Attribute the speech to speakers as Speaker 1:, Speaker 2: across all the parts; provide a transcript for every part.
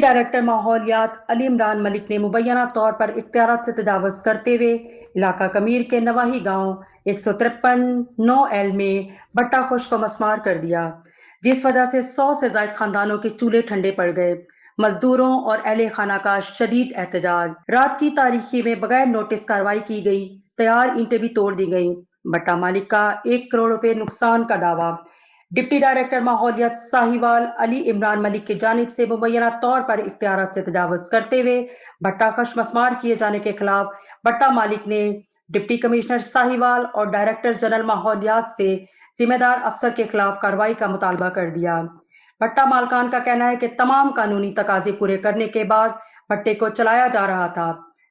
Speaker 1: Director माहौलियात Ali Imran Malik ने मुबैना तौर पर इख्तियारात से तजावज़ करते हुए इलाका कमीर के नवाही गाँव 153 9 L में भट्टा खुश को मसमार कर दिया, जिस वजह से 100 से ज़ायद खानदानों के चूल्हे ठंडे पड़ गए। मजदूरों और अहले खाना का शदीद एहतजाज। रात की तारीखी में बगैर नोटिस कार्रवाई की गई, तैयार ईंटें भी तोड़ दी गईं। भट्टा मालिक का 1 करोड़ रुपए नुकसान का दावा। डिप्टी डायरेक्टर माहौलियात साहिवाल अली इमरान मलिक की जानिब से मुबैना तौर पर इख्तियारात से तजावज़ करते हुए भट्टा खश मसमार किए जाने के खिलाफ भट्टा मालिक ने डिप्टी कमिश्नर साहिवाल और डायरेक्टर जनरल माहौलियात से जिम्मेदार अफसर के खिलाफ कार्रवाई का मुतालबा कर दिया। भट्टा मालकान का कहना है कि तमाम कानूनी तकाजे पूरे करने के बाद भट्टे को चलाया जा रहा था।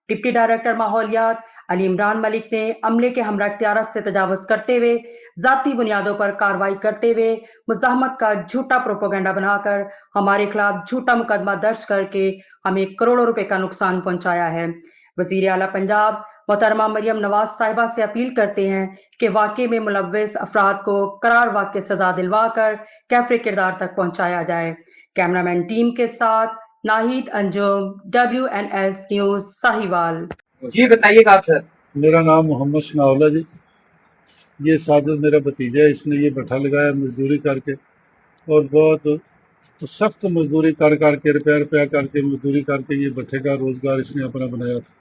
Speaker 1: डिप्टी डायरेक्टर माहौलियात अली इमरान मलिक ने अमले के हमरा इख्तियारात से तजावज़ करते हुए ज़ाती बुनियादों पर कार्रवाई करते हुए मुज़ाहमत का झूठा प्रोपोगंडा बनाकर हमारे खिलाफ झूठा मुकदमा दर्ज करके हमें करोड़ों रुपए का नुकसान पहुंचाया है। वज़ीर आला पंजाब मोहतरमा मरियम नवाज साहिबा से अपील करते हैं कि वाक़े में मुलव्वस अफराद को करार वाक़ सजा दिलवा कर कैफ़रे किरदार तक पहुंचाया जाए। कैमरामैन टीम के साथ नाहिद अंजुम, WNS न्यूज़ साहिवाल।
Speaker 2: जी बताइएगा आप सर।
Speaker 3: मेरा नाम मोहम्मद शनाउल्लाह जी। ये साजिद मेरा भतीजा है, इसने ये भट्ठा लगाया मजदूरी करके और बहुत सख्त मजदूरी कर करके रुपया करके मजदूरी करके ये भट्ठे का रोज़गार इसने अपना बनाया था।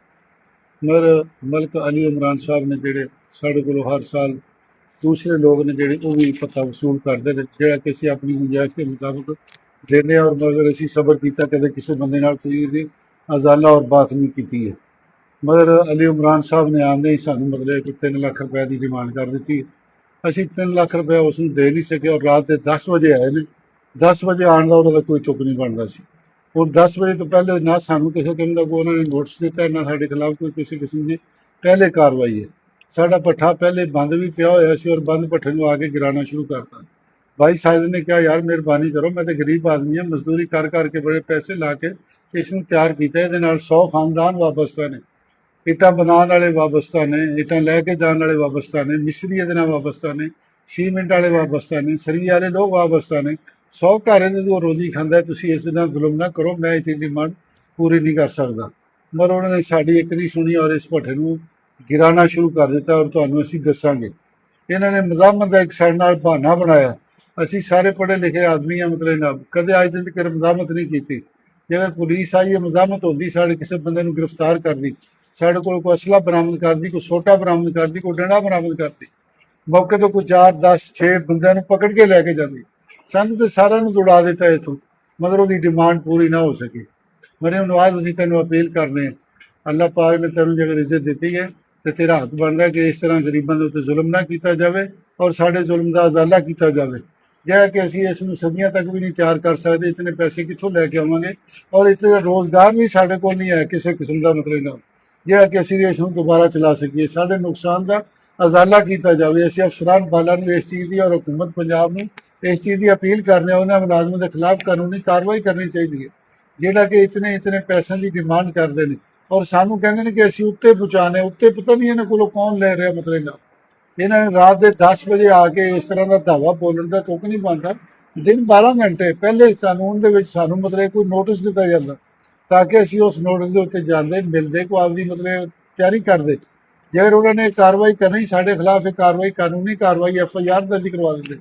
Speaker 3: मगर मलिक अली इमरान साहब ने जेड़े साढ़े को हर साल दूसरे लोग ने जेड़े वो भी पता वसूल करते हैं, जोड़ा कि असीं अपनी गुंजाइश के मुताबिक देने और मगर असीं सबर किया कदे किसी बंदे नाल कोई अजाला और बात नहीं की है। मगर अली इमरान साहब ने आंदे ही सानू मतलब कि 3 लाख रुपए की डिमांड कर दी। असीं 3 लाख रुपया उसनूं दे नहीं सके और रात के 10 बजे आए ने। 10 बजे आने का उन्होंने कोई तुक नहीं बनता सी और 10 बजे तो पहले ना सानू किसी किस्म का कोई उन्होंने नोटिस दिता है, ना साडे खिलाफ कोई किसी किस्म की पहले कार्रवाई है। साडा भट्ठा पहले बंद भी पिया होया सी और बंद भट्ठे नूं आके गिराना शुरू करता। भाई साहिद ने कहा यार मेहरबानी करो, मैं तो गरीब आदमी हाँ, मजदूरी कर करके बड़े पैसे ला के इसनूं तैयार किया। इहदे नाल 100 खानदान वाबस्ता ने, इट्टां बनाने वाले वाबस्ता ने, इट्टां लैके जाने वाले वाबस्ता ने, मिस्त्री इहदे नाल वाबस्ता ने, सीमेंट वाले वाबस्ता ने, सरिये वाले लोग वाबस्ता ने। 100 घर इहदे रोजी खांदा है, तुसीं इस नाल जुल्म ना करो, मैं इहदी डिमांड पूरी नहीं कर सकदा। मगर उन्होंने साडी एक नहीं सुनी और इस भट्ठे नूं गिराना शुरू कर दिता और तुहानूं असीं दस्सांगे। इन्होंने मज़ाहमत का एक साडे नाल बहाना बनाया। असीं सारे पढ़े लिखे आदमी हैं, मतलब ना कदे अज दिन तक मज़ाहमत नहीं की। जे अगर पुलिस आई है मज़ाहमत होंदी, साढ़े किसी बंदे नूं गिरफ्तार कर दी, साढ़े कोई असला बरामद कर दी, कोई सोटा बरामद कर दी, कोई डंडा बरामद कर दी, मौके तो कोई 4 10 6 बंदे पकड़ के लैके जाती। सानू तो सारा दौड़ा दिता इतों, मगर वो डिमांड पूरी ना हो सकी। मरियम नवाज असीं तैनूं अपील करने, अल्लाह पाक ने तैनूं अगर इज्जत दी है तो तेरा हक बनता कि इस तरह गरीबों के उत्ते जुल्म ना किया जाए और साढ़े जुल्म का अजाला किया जाए, जरा कि असीं इस सदियां तक भी नहीं तैयार कर सकते। इतने पैसे कितों लैके आवांगे और इतने रोज़गार भी साढ़े को नहीं है किसी किस्म का, मतलब ना जरा कि असीं इस दोबारा चला सकीए। साढ़े नुकसान का अजाला किया जाए। असीं अफसरान बाला नूं इस चीज़ की और हुकूमत पंजाब नूं इस चीज़ की अपील करने, उन्होंने मुलाजमों के खिलाफ कानूनी कार्रवाई करनी चाहिए, जोड़ा कि इतने इतने पैसों की डिमांड करते हैं और सानू कहते हैं कि असीं उत्ते पहुँचाने। उत्ते पता नहीं इन्होंने को कौन ले रहा, मतलब ना इन्होंने रात के 10 बजे आके इस तरह का धावा बोलने का तुक नहीं बनता। दिन 12 घंटे पहले कानून के सानू मतलब कोई नोटिस दिता जाता ताकि असीं उस नोटिस के उत्ते जाते मिलते को आपकी मतलब तैयारी करते। जे अगर उन्होंने कार्रवाई करनी साढ़े खिलाफ एक कार्रवाई कानूनी कार्रवाई FIR दर्ज करवा देते।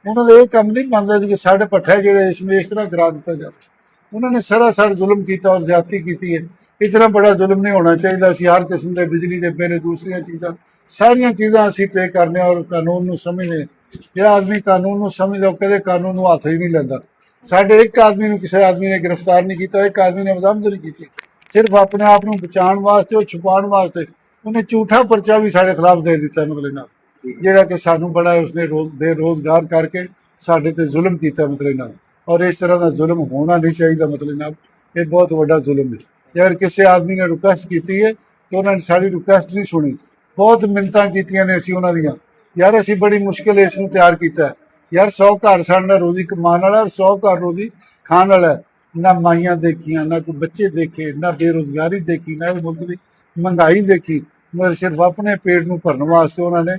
Speaker 3: उन्होंने ये कम नहीं बनता कि साढ़े भट्ठे जोड़े इसमें इस तरह गिरा दिता जाए। उन्होंने सरासर जुल्म किया और ज्यादती की है। इतना बड़ा जुल्म नहीं होना चाहिए। असीं हर किस्म के बिजली के बिल दूसरिया चीज़ां सारिया चीज़ां असीं पे करने और कानून नूं समझने। जिहड़ा आदमी कानून नूं समझदा वो कदे कानून नूं हत्थ ही नहीं लैंदा। साडे एक आदमी नूं किसी आदमी ने गिरफ्तार नहीं किया, एक आदमी ने मज़ाहमत नहीं की, सिर्फ अपने आप नूं बचाने वास्ते और छुपाने वास्ते उन्हें झूठा पर्चा भी साढ़े खिलाफ दे दिता, मतलब ना जोड़ा कि सानू बड़ा उसने बेरोजगार करके साढ़े ते जुल्म किया, मतलब ना। और इस तरह का जुल्म होना नहीं चाहिए, मतलब ना ये बहुत बड़ा जुल्म है। अगर किसी आदमी ने रिक्वेस्ट की है तो उन्होंने सारी रिक्वेस्ट नहीं सुनी, बहुत मिन्नतां कीतियां ने असीं उन्हां दियां। यार असीं बड़ी मुश्किल इसनूं तैयार किया है। यार 100 घर साढ़े रोजी कमाने वाला और 100 घर रोजी खाने वाला है। ना माइयां देखियां, ना कोई बच्चे देखे, ना बेरोजगारी देखी, ना इस मुल्क की महंगाई देखी, मगर सिर्फ अपने पेट नूं भरने वास्ते उन्होंने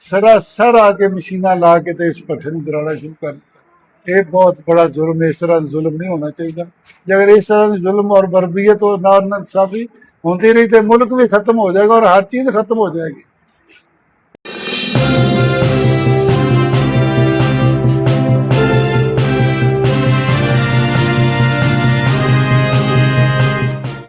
Speaker 3: सरासर आके मशीनां ला के तो इस भट्ठे नूं गिराना शुरू कर दिता। ਇਹ ਬਹੁਤ ਬੜਾ ਜ਼ੁਲਮ ਹੈ। ਇਸ ਤਰ੍ਹਾਂ ਦਾ ਜ਼ੁਲਮ ਨਹੀਂ ਹੋਣਾ ਚਾਹੀਦਾ। ਜੇ ਅਗਰ ਇਸ ਤਰ੍ਹਾਂ ਦੀ ਜ਼ੁਲਮ ਔਰ ਬਰਬਰੀਅਤ और नाइंसाफी होती रही तो मुल्क भी खत्म हो जाएगा और हर चीज़ खत्म हो जाएगी।